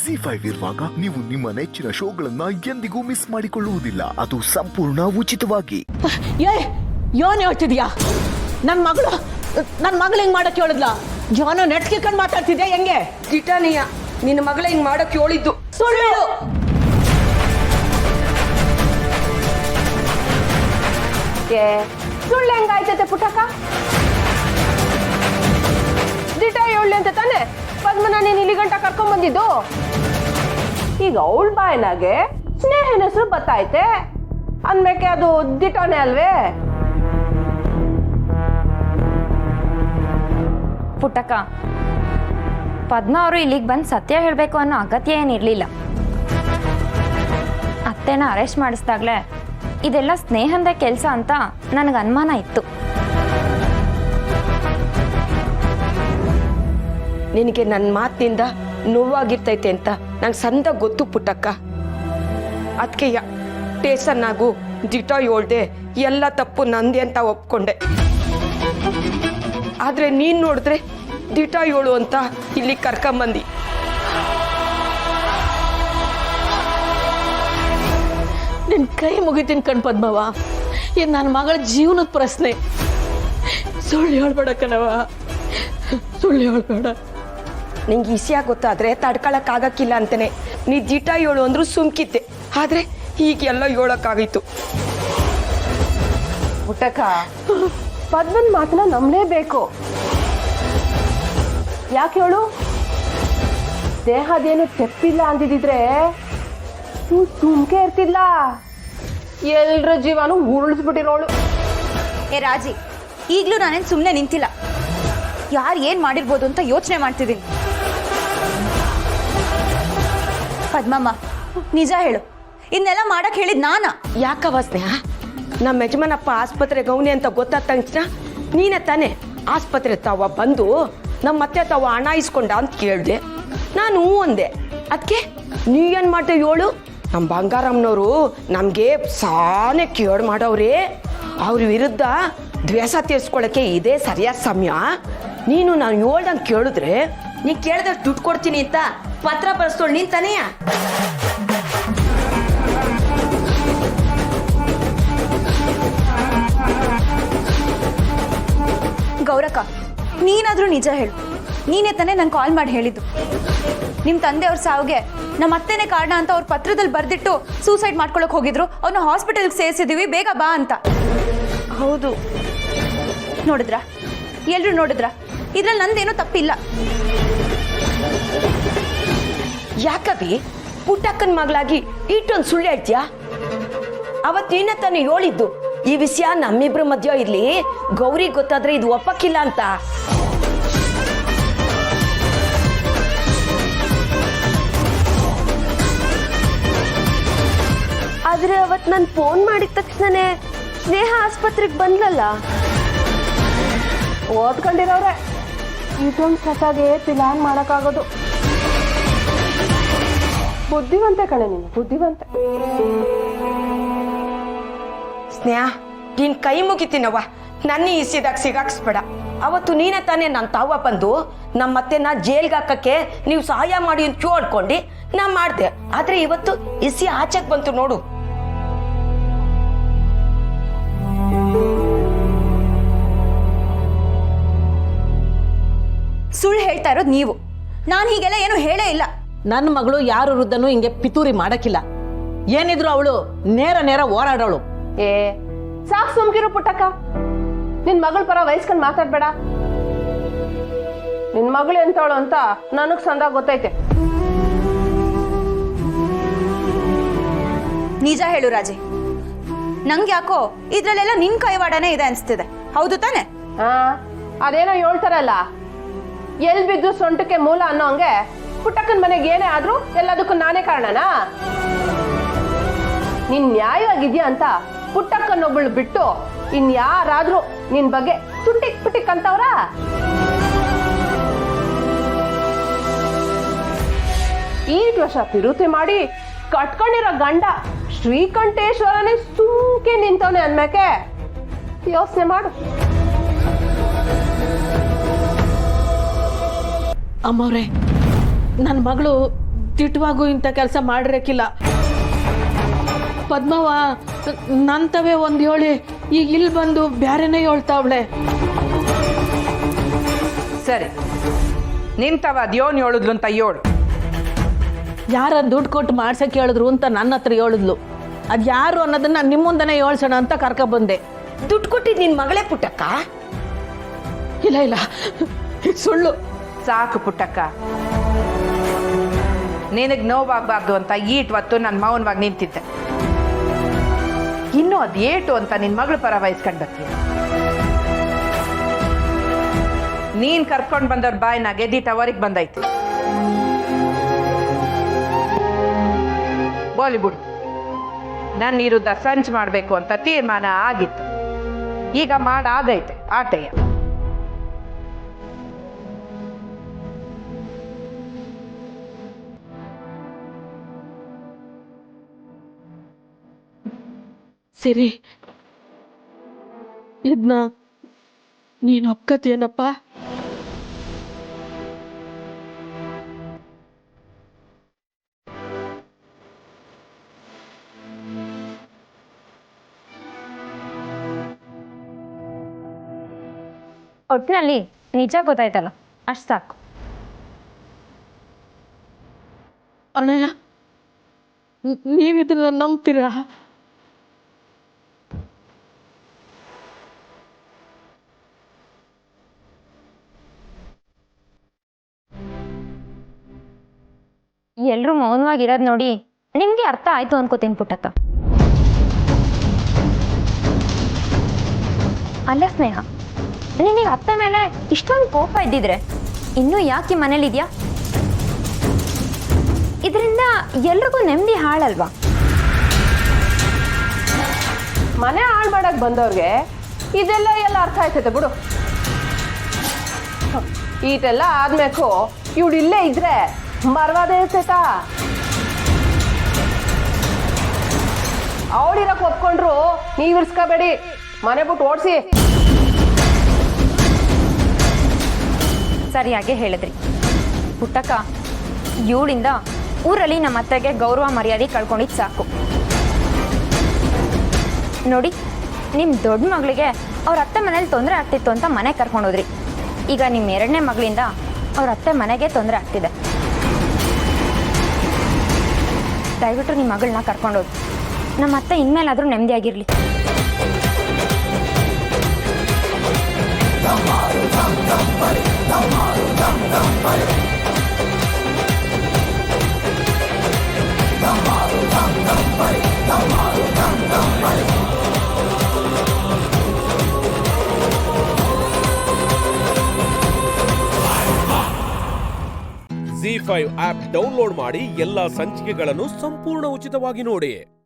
ZEE5 ಇರುವಾಗ ನೀವು ನಿಮ್ಮ ನೆಚ್ಚಿನ ಶೋಗಳನ್ನ ಎಂದಿಗೂ ಮಿಸ್ ಮಾಡಿಕೊಳ್ಳುವುದಿಲ್ಲ. ಅದು ಸಂಪೂರ್ಣ ಉಚಿತವಾಗಿ. ಯೋನ್ ಹೇಳ್ತಿದ್ಯಾ? ನನ್ನ ಮಗಳು ಹಿಂಗ್ ಮಾಡಕ್ ಹೇಳಿದ್ಲ? ಯೋನು ನೆಟ್ಕಿಕೊಂಡು ಮಾತಾಡ್ತಿದ್ಯಾ ಹೆಂಗೆ? ಗಿಟಾನಿಯ ನಿನ್ನ ಮಗಳ ಹಿಂಗ್ ಮಾಡಕ್ ಹೇಳಿದ್ದು ಸುಳ್ಳು. ಸುಳ್ಳು ಹೆಂಗಾಯ್ತೈತೆ ಪುಟ್ಟಕ್ಕ? ದಿಟ ಹೇಳಿ ಅಂತ ತಾನೆ ಪದ್ಮನ ನೀನ್ ಇಲ್ಲಿ ಗಂಟ ಕರ್ಕೊಂಡ್ ಬಂದಿದ್ದು. ಈಗ ಅವಳ ಬಾಯಿನಾಗೆ ಸ್ನೇಹನ ಹೆಸರು ಬತ್ತೈತೆ ಅಂದ್ಮೇಕೆ ಅದು ದಿಟನೇ ಅಲ್ವೇ? ಪುಟ್ಟಕ್ಕ, ಪದ್ಮ ಅವರು ಇಲ್ಲಿಗೆ ಬಂದು ಸತ್ಯ ಹೇಳಬೇಕು ಅನ್ನೋ ಅಗತ್ಯ ಏನಿರಲಿಲ್ಲ. ಅತ್ತೆನ ಅರೆಸ್ಟ್ ಮಾಡಿಸ್ದಾಗ್ಲೇ ಇದೆಲ್ಲ ಸ್ನೇಹದ ಕೆಲಸ ಅಂತ ನನಗೆ ಅನುಮಾನ ಇತ್ತು. ನಿನಗೆ ನನ್ನ ಮಾತಿನಿಂದ ನೋವಾಗಿರ್ತೈತೆ ಅಂತ ನಂಗೆ ಸಂದ ಗೊತ್ತು ಪುಟ್ಟಕ್ಕ. ಅದಕ್ಕೆ ಟೇಸನ್ನಾಗು ದಿಟ ಹೇಳ್ದೆ ಎಲ್ಲ ತಪ್ಪು ನಂದೆ ಅಂತ ಒಪ್ಕೊಂಡೆ. ಆದ್ರೆ ನೀನ್ ನೋಡಿದ್ರೆ ದಿಟ ಹೇಳು ಅಂತ ಇಲ್ಲಿ ಕರ್ಕೊಂಬಂದಿ. ನಿನ್ ಕೈ ಮುಗಿತೀನಿ ಕಣ್ ಪದ್ಮವ. ಇದು ನನ್ನ ಮಗಳ ಜೀವನದ ಪ್ರಶ್ನೆ. ಸುಳ್ಳು ಹೇಳ್ಬೇಡ ಕಣವ, ಸುಳ್ಳು ಹೇಳ್ಬೇಡ. ನಿಂಗೆ ಈಸಿಯಾಗಿ ಗೊತ್ತಾದ್ರೆ ತಡ್ಕೊಳಕ್ ಆಗಕ್ಕಿಲ್ಲ ಅಂತಾನೆ ನೀ ದಿಟ ಹೇಳು ಅಂದ್ರು ಸುಮ್ಕಿದ್ದೆ. ಆದ್ರೆ ಹೀಗೆಲ್ಲ ಹೇಳಕ್ಕಾಗಿತ್ತು. ಪುಟ್ಟಕ್ಕ, ಪದ್ಮನ್ ಮಾತನ್ನ ನಂಬಲೇಬೇಕು. ಯಾಕೆ ಹೇಳು? ದೇಹದೇನು ತೆಪ್ಪಿಲ್ಲ ಅಂದಿದ್ರೆ ಸುಮ್ಕೆ ಇರ್ತಿಲ್ಲ, ಎಲ್ರ ಜೀವನು ಉರುಳಿಸ್ಬಿಟ್ಟಿರೋಳು. ಏ ರಾಜಿ, ಈಗಲೂ ನಾನೇನು ಸುಮ್ಮನೆ ನಿಂತಿಲ್ಲ. ಯಾರು ಏನು ಮಾಡಿರ್ಬೋದು ಅಂತ ಯೋಚನೆ ಮಾಡ್ತಿದ್ದೀನಿ. ಪದ್ಮಮ್ಮ, ನಿಜ ಹೇಳು, ಇದನ್ನೆಲ್ಲ ಮಾಡಕ್ ಹೇಳಿದ್ ನಾನಾ? ಯಾಕವ ಸ್ನೇಹ? ನಮ್ಮ ಯಜಮಾನಪ್ಪ ಆಸ್ಪತ್ರೆ ಗೌನಿ ಅಂತ ಗೊತ್ತಾದ ತಕ್ಷಣ ನೀನೇ ತಾನೆ ಆಸ್ಪತ್ರೆ ತಾವ ಬಂದು ನಮ್ಮ ಮತ್ತೆ ತಾವ ಹಣ ಇಸ್ಕೊಂಡ ಅಂತ ಕೇಳಿದೆ. ನಾನು ಅಂದೆ. ಅದಕ್ಕೆ ನೀ ಏನ್ ಮಾಡ್ದೆ ಹೇಳು? ನಮ್ಮ ಬಂಗಾರಮ್ಮನವರು ನಮ್ಗೆ ಸಾನೆ ಕೇಳು ಮಾಡವ್ರೆ. ಅವ್ರ ವಿರುದ್ಧ ದ್ವೇಷ ತೀರ್ಸ್ಕೊಳಕ್ಕೆ ಇದೇ ಸರಿಯಾದ ಸಮಯ. ನೀನು ನಾನು ಹೇಳ್ದಂಗೆ ಕೇಳಿದ್ರೆ ನೀ ಕೇಳಿದಷ್ಟು ದುಡ್ಡು ಕೊಡ್ತೀನಿ ಅಂತ ಪತ್ರ ಬರ್ಸ್ತೋಳು ನೀನ್ ತಾನೆಯ? ಗೌರಕ್ಕ, ನೀನಾದ್ರೂ ನಿಜ ಹೇಳು. ನೀನೇ ತಾನೇ ನಂಗೆ ಕಾಲ್ ಮಾಡಿ ಹೇಳಿದ್ದು ನಿಮ್ಮ ತಂದೆಯವ್ರ ಸಾವಿಗೆ ನಮ್ಮ ಅತ್ತೆನೇ ಕಾರಣ ಅಂತ ಅವ್ರ ಪತ್ರದಲ್ಲಿ ಬರೆದಿಟ್ಟು ಸೂಸೈಡ್ ಮಾಡ್ಕೊಳಕ್ ಹೋಗಿದ್ರು. ಅವ್ರನ್ನ ಹಾಸ್ಪಿಟಲ್ಗೆ ಸೇರಿಸಿದೀವಿ, ಬೇಗ ಬಾ ಅಂತ. ಹೌದು. ನೋಡಿದ್ರಾ? ಎಲ್ರು ನೋಡಿದ್ರಾ? ಇದ್ರಲ್ಲಿ ನಂದೇನೋ ತಪ್ಪಿಲ್ಲ. ಯಾಕವಿ ಪುಟ್ಟಕ್ಕನ ಮಗಳಾಗಿ ಇಟ್ಟೊಂದು ಸುಳ್ಳು ಹೇಳ್ತೀಯಾ? ಅವತ್ತು ನೀನ ತಾನೇ ಹೇಳಿದ್ದು ಈ ವಿಷಯ ನಮ್ಮಿಬ್ರ ಮಧ್ಯ ಇರ್ಲಿ, ಗೌರಿ ಗೊತ್ತಾದ್ರೆ ಇದು ಒಪ್ಪಕ್ಕಿಲ್ಲ ಅಂತ. ಆದ್ರೆ ಅವತ್ ನಾನು ಫೋನ್ ಮಾಡಿದ ತಕ್ಷಣನೇ ಸ್ನೇಹ ಆಸ್ಪತ್ರೆಗೆ ಬಂದ್ಲಲ್ಲ. ಓದ್ಕೊಂಡಿರೋರೆ ಇದೊಂದು ಸತಾಗೆ ಪ್ಲಾನ್ ಮಾಡಕ್ಕಾಗೋದು. ಬುದ್ಧಿವಂತೆ ಕಣೆ ನೀನು, ಬುದ್ಧಿವಂತೆ. ಸ್ನೇಹ, ನೀನ್ ಕೈ ಮುಗಿತೀನವ್ವ, ನನ್ನ ಇಸಿದಾಗ ಸಿಗಾಕ್ಸ್ಬೇಡ. ಅವತ್ತು ನೀನ ತಾನೇ ನನ್ನ ತಾವ ಬಂದು ನಮ್ಮತ್ತೆನ ಜೈಲ್ಗೆ ಹಾಕಕ್ಕೆ ನೀವು ಸಹಾಯ ಮಾಡಿ ಅಂತ ಕೇಳ್ಕೊಂಡು ನಾ ಮಾಡ್ದೆ. ಆದ್ರೆ ಇವತ್ತು ಇಸಿ ಆಚೆಗೆ ಬಂತು ನೋಡು. ಸುಳ್ಳು ಹೇಳ್ತಾ ಇರೋದು ನೀವು. ನಾನು ಹೀಗೆಲ್ಲ ಏನು ಹೇಳೇ ಇಲ್ಲ. ನನ್ನ ಮಗಳು ಯಾರ ವಿರುದ್ಧನೂ ಹಿಂಗೆ ಪಿತೂರಿ ಮಾಡಕ್ಕಿಲ್ಲ. ಏನಿದ್ರು ಅವಳು ನೇರ ಹೋರಾಡೋಳು. ಸಾಕು ಸುಮ್ಕಿರು ಪುಟ್ಟಕ್ಕ. ನಿನ್ ಮಗಳ ಪರ ವಯಸ್ಕಂಡ್ ಮಾತಾಡ್ಬೇಡ. ನಿನ್ ಮಗಳು ಎಂತವಳು ಅಂತ ನನಗ್ ಸಂದಾಗ ಗೊತ್ತೈತೆ. ನಿಜ ಹೇಳು ರಾಜಿ, ನಂಗೆ ಯಾಕೋ ಇದ್ರಲ್ಲೆಲ್ಲ ನಿನ್ ಕೈವಾಡನೇ ಇದೆ ಅನ್ಸ್ತಿದೆ. ಹೌದು ತಾನೆ? ಅದೇನೋ ಹೇಳ್ತಾರಲ್ಲ, ಎಲ್ ಬಿದ್ದು ಸೊಂಟಕ್ಕೆ ಮೂಲ ಅನ್ನೋ ಹಂಗೆ ಪುಟ್ಟಕ್ಕನ ಮನೆಗೆ ಏನೇ ಆದ್ರೂ ಎಲ್ಲದಕ್ಕೂ ನಾನೇ ಕಾರಣನಾ? ನೀನ್ ನ್ಯಾಯವಾಗಿದ್ಯಾ ಅಂತ ಪುಟ್ಟಕ್ಕನೊಬ್ಬಳು ಬಿಟ್ಟು ಇನ್ಯಾರಾದ್ರೂ ನಿನ್ ಬಗ್ಗೆ ತುಟಿಕ್ ಪುಟಿಕ್ ಅಂತವ್ರ? ಈಟ್ ವರ್ಷ ಪಿರುತಿ ಮಾಡಿ ಕಟ್ಕೊಂಡಿರೋ ಗಂಡ ಶ್ರೀಕಂಠೇಶ್ವರನೇ ಸುಮ್ಕೆ ನಿಂತವನೆ ಅನ್ಮೇಕೆ ಯೋಚನೆ ಮಾಡು. ಅಮ್ಮವ್ರೆ, ನನ್ನ ಮಗಳು ತಿಟ್ಟವಾಗೂ ಇಂಥ ಕೆಲಸ ಮಾಡಿರಕ್ಕಿಲ್ಲ. ಪದ್ಮವ್ವ ನಂತವೇ ಒಂದು ಹೇಳಿ ಈಗ ಇಲ್ಲಿ ಬಂದು ಬ್ಯಾರೆನೇ ಹೇಳ್ತಾವಳೆ. ಸರಿ, ನಿಂತವ ಅದ್ಯೋನ್ ಹೇಳುದ್ಲು ಅಂತ ಹೇಳು. ಯಾರ ದುಡ್ಡು ಕೊಟ್ಟು ಮಾಡ್ಸಕ್ಕೆ ಹೇಳಿದ್ರು ಅಂತ ನನ್ನ ಹತ್ರ ಹೇಳಿದ್ಲು. ಅದು ಯಾರು ಅನ್ನೋದನ್ನ ನಿಮ್ಮ ಮುಂದೆನೇ ಹೇಳ್ಸೋಣ ಅಂತ ಕರ್ಕೊಬಂದೆ. ದುಡ್ಡು ಕೊಟ್ಟಿದ್ದು ನಿನ್ ಮಗಳೇ ಪುಟ್ಟಕ್ಕ? ಇಲ್ಲ ಇಲ್ಲ, ಇದು ಸುಳ್ಳು. ಸಾಕು ಪುಟ್ಟಕ್ಕ, ನಿನಗ್ ನೋವಾಗಬಾರ್ದು ಅಂತ ಈಟ್ವತ್ತು ನನ್ನ ಮೌನವಾಗಿ ನಿಂತಿದ್ದೆ. ಇನ್ನು ಅದೇಟು ಅಂತ ನಿನ್ ಮಗಳು ಪರ ವಹಿಸ್ಕೊಂಡ್ ಬರ್ತೀಯ. ನೀನ್ ಕರ್ಕೊಂಡ್ ಬಂದವ್ರ ಬಾಯಿನ ಗೆದ್ದಿಟ್ಟು ಅವರಿಗೆ ಬಂದೈತಿ. ಬಾಲಿವುಡ್ ನನ್ನ ವಿರುದ್ಧ ಸಂಚು ಮಾಡಬೇಕು ಅಂತ ತೀರ್ಮಾನ ಆಗಿತ್ತು. ಈಗ ಮಾಡಾಗೈತೆ ಆಟೆಯ. ಸಿರಿ, ಇದನ್ನ ನೀನು ಒಪ್ಕತಿಯೇನಪ್ಪ? ಒಟ್ಟಿನಲ್ಲಿ ನಿಜ ಗೊತ್ತಾಯ್ತಲ್ಲ, ಅಷ್ಟು ಸಾಕು. ಅಣ್ಣಯ್ಯ, ನೀವಿದನ್ನ ನಂಬ್ತೀರಾ? ಎಲ್ಲರೂ ಮೌನವಾಗಿರೋದು ನೋಡಿ ನಿಮಗೆ ಅರ್ಥ ಆಯ್ತು ಅನ್ಕೋತೀನಿ ಪುಟ್ಟಕ್ಕ. ಅಲ್ಲ ಸ್ನೇಹ, ನಿನಗೆ ಅತ್ತ ಮೇಲೆ ಇಷ್ಟೊಂದು ಕೋಪ ಇದ್ದಿದ್ರೆ ಇನ್ನೂ ಯಾಕೆ ಮನೇಲಿದ್ಯಾ? ಇದರಿಂದ ಎಲ್ರಿಗೂ ನೆಮ್ಮದಿ ಹಾಳಲ್ವಾ? ಮನೆ ಹಾಳು ಮಾಡಕ್ ಬಂದವ್ರಿಗೆ ಇದೆಲ್ಲ ಎಲ್ಲ ಅರ್ಥ ಆಯ್ತೈತೆ ಬಿಡು. ಈಟೆಲ್ಲ ಆದ್ಮೇಕು ಇವಳು ಇಲ್ಲೇ ಇದ್ರೆ ಮರ್ವಾದೆ ಇರ್ತೈತಾ? ಅವಳಿರಕ್ ಒಪ್ಕೊಂಡ್ರು ನೀವ್ ಇರ್ಸ್ಕೋಬೇಡಿ, ಮನೆ ಬಿಟ್ಟು ಓಡಿಸಿ. ಸರಿಯಾಗಿ ಹೇಳಿದ್ರಿ ಪುಟ್ಟಕ್ಕ. ಇವಳಿಂದ ಊರಲ್ಲಿ ನಮ್ಮ ಅತ್ತೆಗೆ ಗೌರವ ಮರ್ಯಾದೆ ಕಳ್ಕೊಂಡಿದ್ದು ಸಾಕು. ನೋಡಿ, ನಿಮ್ಮ ದೊಡ್ಡ ಮಗಳಿಗೆ ಅವ್ರ ಅತ್ತೆ ಮನೇಲಿ ತೊಂದರೆ ಆಗ್ತಿತ್ತು ಅಂತ ಮನೆ ಕರ್ಕೊಂಡೋದ್ರಿ. ಈಗ ನಿಮ್ಮ ಎರಡನೇ ಮಗಳಿಂದ ಅವ್ರ ಅತ್ತೆ ಮನೆಗೆ ತೊಂದರೆ ಆಗ್ತಿದೆ. ದಯವಿಟ್ಟು ನಿಮ್ಮ ಮಗಳನ್ನ ಕರ್ಕೊಂಡೋದು. ನಮ್ಮ ಅತ್ತೆ ಇನ್ಮೇಲಾದರೂ ನೆಮ್ಮದಿಯಾಗಿರಲಿ. ZEE5 ಆಪ್ ಡೌನ್ಲೋಡ್ ಮಾಡಿ ಎಲ್ಲಾ ಸಂಚಿಕೆಗಳನ್ನು ಸಂಪೂರ್ಣ ಉಚಿತವಾಗಿ ನೋಡಿ.